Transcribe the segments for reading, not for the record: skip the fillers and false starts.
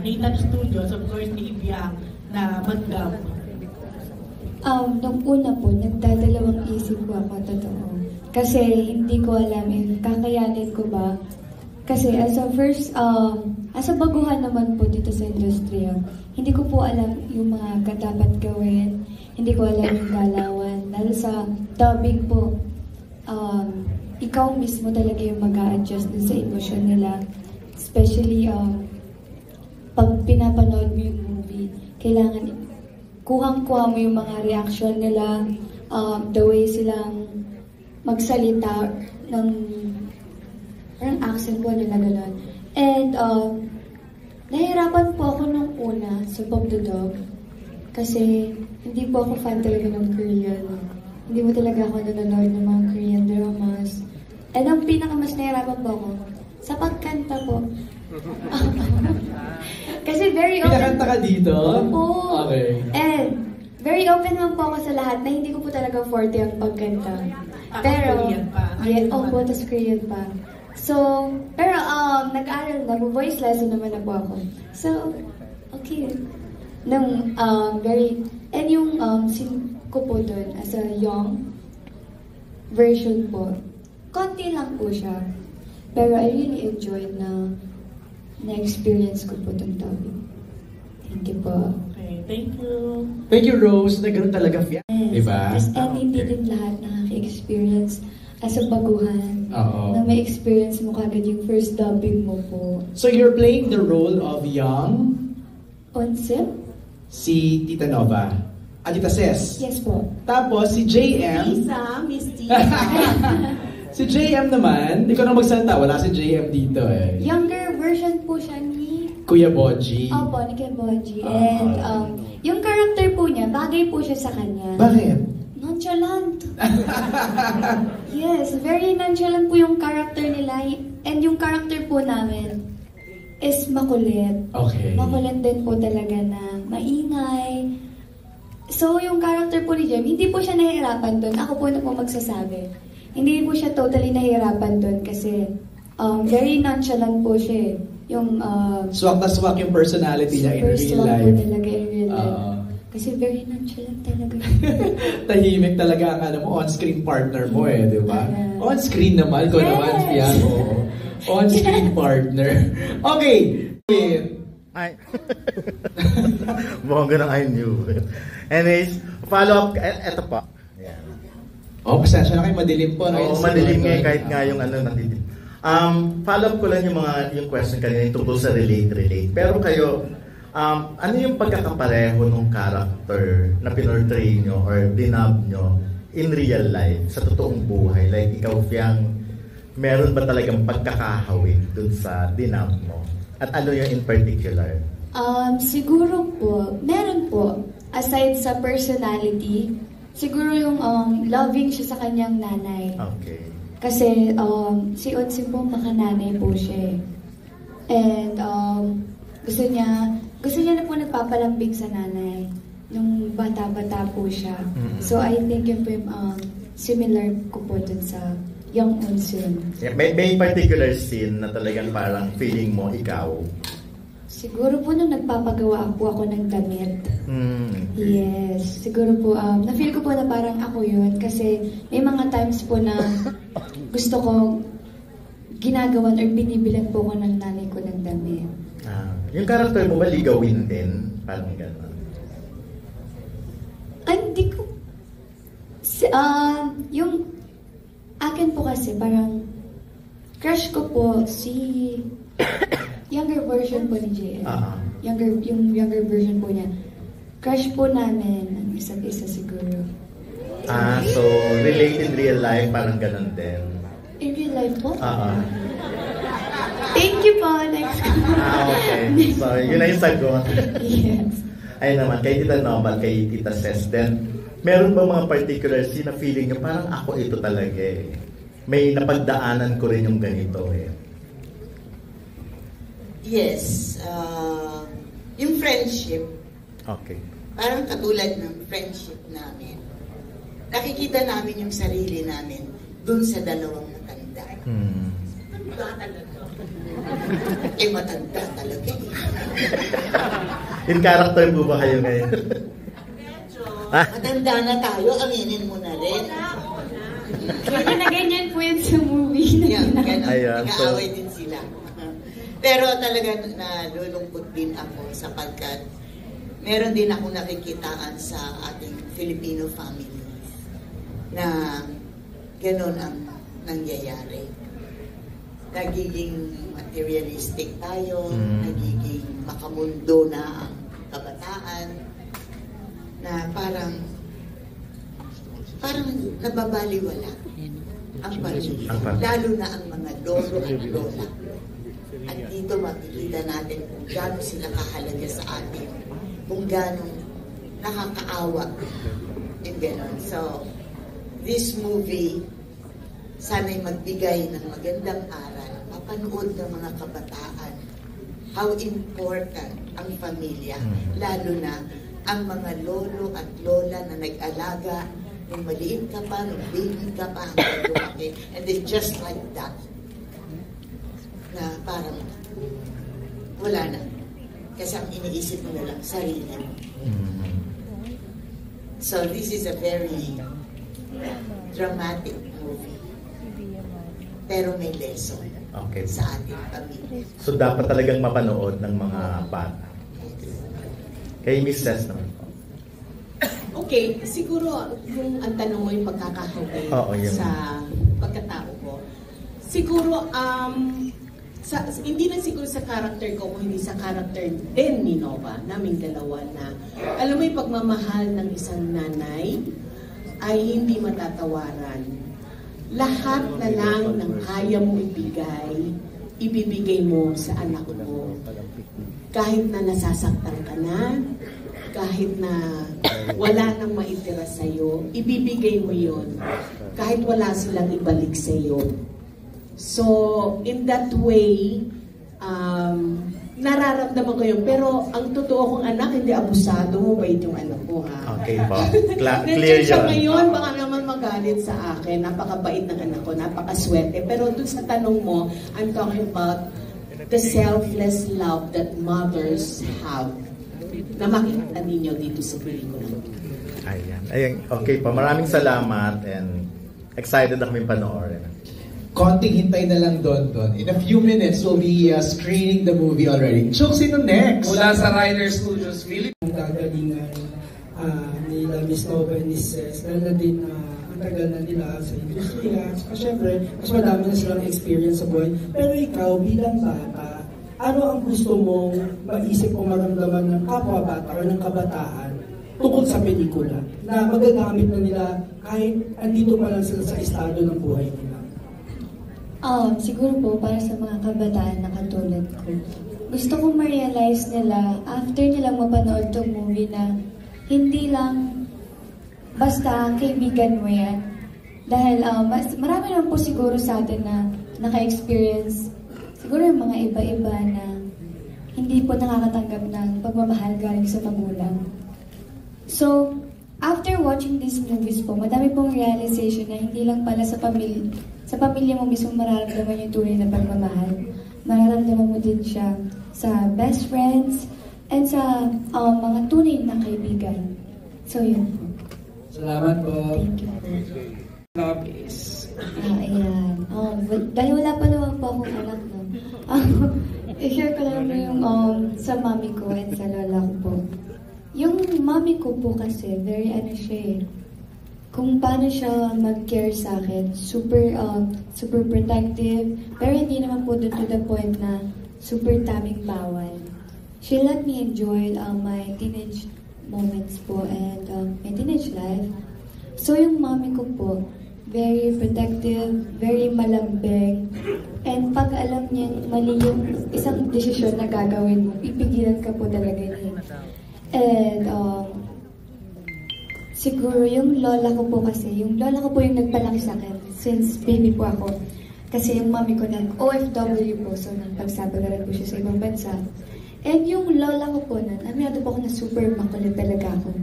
Nathan Studios, of course, ni Ibiang na mag-dub? Nung una po, nagdadalawang isip ko ako, totoo. Kasi hindi ko alam if kakayanin ko ba. Kasi as a baguhan naman po dito sa industriya, hindi ko po alam yung mga dapat gawin. Hindi ko alam yung galawan. Lalo sa dubbing po, ikaw mismo talaga yung mag-a-adjust dun sa emosyon nila. Especially, pag pinapanood mo yung movie, kailangan kuhang-kuha mo yung mga reaction nila, the way silang magsalita ng parang accent po nila gano'n. And nahihirapan po ako nung una sa Bob the Dog kasi hindi po ako fan talaga ng Korean. Hindi mo talaga ako nanonood ng mga Korean dramas. And ang pinakamas nahihirapan po ako sa pagkanta po. Kasi very open. Pinakanta ka dito? Opo. Okay. And very open naman po ako sa lahat na hindi ko po talaga forte ang pagkanta. Pero, Korean pa. yeah, opo, tas Korean pa. So, pero nag-aaral, nag-voice lesson naman na po ako. So, okay. Nung and yung scene ko po doon as a young version po, konti lang po siya. Pero I really enjoyed na-experience ko po itong dubbing. Thank you po. Okay, thank you. Thank you, Rose. Nagkaroon talaga fiya. Yes. Diba? And hindi din lahat nakaka-experience as a baguhan. Oo. Na may experience mo kagad yung first dubbing mo po. So you're playing the role of young Onsip? si Tita Nova. Tita Ses. Yes po. Tapos si JM. Miss Tisa. Si JM naman, ikaw na magsalita. Wala si JM dito eh. Younger version po siya ni Kuya Boji. Opo, ni Kuya Boji. And yung character po niya, bagay po siya sa kanya. Bakit? Nonchalant. Yes, very nonchalant po yung character nila. And yung character po namin is makulit. Okay. Makulit din po talaga na maingay. So, yung character po ni Jem, hindi po siya nahihirapan doon. Ako po na po magsasabi. Hindi po siya totally nahihirapan doon kasi very nonchalant po siya. Yung swak na swak yung personality niya in real swak life. po talaga in real life. Kasi very nonchalant talaga. Tahimik talaga ang on-screen partner mo eh, di ba? On-screen naman, ko naman siya. On-screen partner. Okay. Ay. Bongga ng I knew. Anyways, follow up. Eto pa. Yan. Pasensya na kayo, madilim po. Oo, madilim nga kahit nga yung nadilim. Follow up ko lang yung question kanina yung tungkol sa relate. Pero kayo, ano yung pagkakapareho ng character na pinortray nyo or dinab nyo in real life, sa totoong buhay? Like, ikaw, Fiang, meron ba talagang pagkakahawig dun sa dinab mo? At ano yung in particular? Siguro po, meron po. Aside sa personality, siguro yung loving siya sa kanyang nanay. Okay. Kasi si Onsim po makananay po siya. And gusto niya na po nagpapalambing sa nanay nung bata-bata po siya. So I think yun po yung similar ko po dun sa Young Onsim. Yeah, may particular scene na talagang parang feeling mo ikaw? Siguro po nung nagpapagawa po ako ng damit. Okay. Yes. Siguro po, na-feel ko po na parang ako yun. Kasi may mga times po na gusto ko ginagawan or binibilan po ko ng nanay ko ng damit. Yung character mo ba ligawin din? Parang gano'n? Hindi ko... yung akin po kasi parang crush ko po si younger version po ni JM. Yung younger version po niya. Crush po namin ang isa't isa siguro. So relate in real life, parang ganun din. In real life po? Thank you po. Next. Okay. So yun na yung sagot. Yes. Ayun naman, kay Tita Nova, kay Tita Ses, then meron ba mga particular scene na feeling nyo parang ako ito talaga eh? May napagdaanan ko rin yung ganito eh. Yes. Yung friendship. Okay. Parang katulad ng friendship namin. Nakikita namin yung sarili namin dun sa dalawang matanda. Matanda talaga. Matanda talaga eh. In character po ba kayo ngayon? Matanda na tayo, aminin mo na rin. Kaya na ganyan po yun sa movie. Yan, ganun. Ayan, Nag-aaway din sila. Pero talaga nalulungkot din ako sapagkat meron din ako nakikitaan sa ating Filipino families na gano'n ang nangyayari. Nagiging materialistic tayo, nagiging makamundo na ang kabataan, na parang nababaliwala ang pamilya, lalo na ang mga lolo at lola. At dito makikita natin kung gaano sila kahalaga sa atin, kung gaano nakakaawa yung gano'n. So, this movie, sana'y magbigay ng magandang aral, mapanood ng mga kabataan, how important ang pamilya, lalo na ang mga lolo at lola na nag-alaga nung maliit ka pa, nung baby ka pa, hanggang lumaki, and then just like that, na parang wala na. Kasi ang iniisip mo na lang, sarili mo. So this is a very dramatic movie. Pero may lesson sa ating pamilya. So dapat talagang mapanood ng mga bata. Kay Miss Cez naman po. Okay, siguro yung ang tanong mo yung pagkakahaway sa pagkatao ko. Siguro, hindi na siguro sa character ko, kung hindi sa character din ni Nova, naming dalawa na, alam mo yung pagmamahal ng isang nanay ay hindi matatawaran. Lahat na lang ng kaya mo ibibigay mo sa anak mo. Kahit na nasasaktan ka na, kahit na wala nang maitira sa'yo, ibibigay mo yon. Kahit wala silang ibalik sa'yo. So, in that way, nararamdaman ko yun. Pero ang totoo kong anak, hindi abusado mo, bait yung anak ko, ha? Okay po. Clear siya yun. ngayon, baka naman magalit sa akin. Napakabait ng anak ko, napakaswerte. Pero dun sa tanong mo, I'm talking about the selfless love that mothers have na makikita ninyo dito sa pelikula. Ayan. Okay po. Maraming salamat and excited na kami panoorin. Konting hintay na lang Don. In a few minutes, we'll be screening the movie already. Chok, sino next? Mula sa Rider Studios, Philip. Ang gagalingan nila Miss Nova and Miss Cez, dahil na din ang tagal na nila sa industriya. Siyempre, mas madami na silang experience sa buhay. Pero ikaw, bilang bata, ano ang gusto mong maisip o maramdaman ng kapwa-bata o ng kabataan tungkol sa pelikula na magagamit na nila kahit andito pa lang sila sa estado ng buhay nila? Siguro po para sa mga kabataan na katulad ko. Gusto kong ma-realize nila after nilang mapanood tong movie na hindi lang basta kaibigan mo yan. Dahil marami naman po siguro sa atin na naka-experience siguro yung mga iba-iba na hindi po nakakatanggap ng pagmamahal galing sa magulang. So, after watching these movies po, madami pong realization na hindi lang pala sa pamilya mo mismo mararamdaman yung tunay na pagmamahal. Mararamdaman mo din siya sa best friends and sa mga tunay na kaibigan. So, yun po. Salamat po. Thank you po. Love is... Ayan. Dahil wala pa naman po akong anak, no? I-share ko lang yung sa mami ko and sa lola ko po. Yung mami ko po kasi, very siya eh. Kung paano siya mag-care sa akin, super protective, pero hindi naman po dun to the point na super taming bawal. She let me enjoy my teenage moments po and my teenage life. So yung mami ko po, very protective, very malambing, and pag alam niya mali yung isang desisyon na gagawin mo, pipigilan ka po talaga niya. And siguro yung lola ko po kasi, yung lola ko po yung nagpalaki sa akin since baby po ako. Kasi yung mami ko nag-OFW po, so nagpagsabagaran po siya sa ibang bansa. And yung lola ko po aminado po ako na super makulit talaga ako.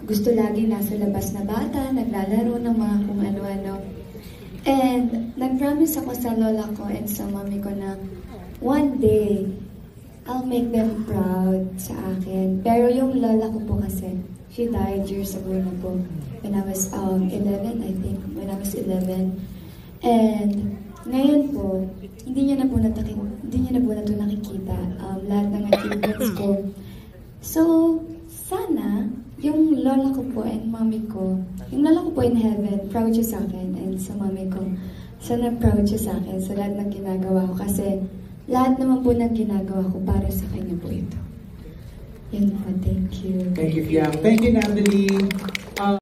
Gusto lagi nasa labas na bata, naglalaro ng mga kung ano-ano. And nag-promise ako sa lola ko and sa mami ko na one day, I'll make them proud sa akin. Pero yung lola ko po kasi, she died years ago na po. When I was 11, I think. When I was 11. And ngayon po, hindi niya na po ito nakikita. Lahat ng achievements ko. So, sana, yung lola ko po and mommy ko, yung lola ko po in heaven, proud siya sa akin. And sa mommy ko, sana proud siya sa akin sa lahat ng ginagawa ko. Kasi lahat naman po ng ginagawa ko para sa kanya po ito. Yun po, thank you. Thank you, Fiang. Thank you, Natalie.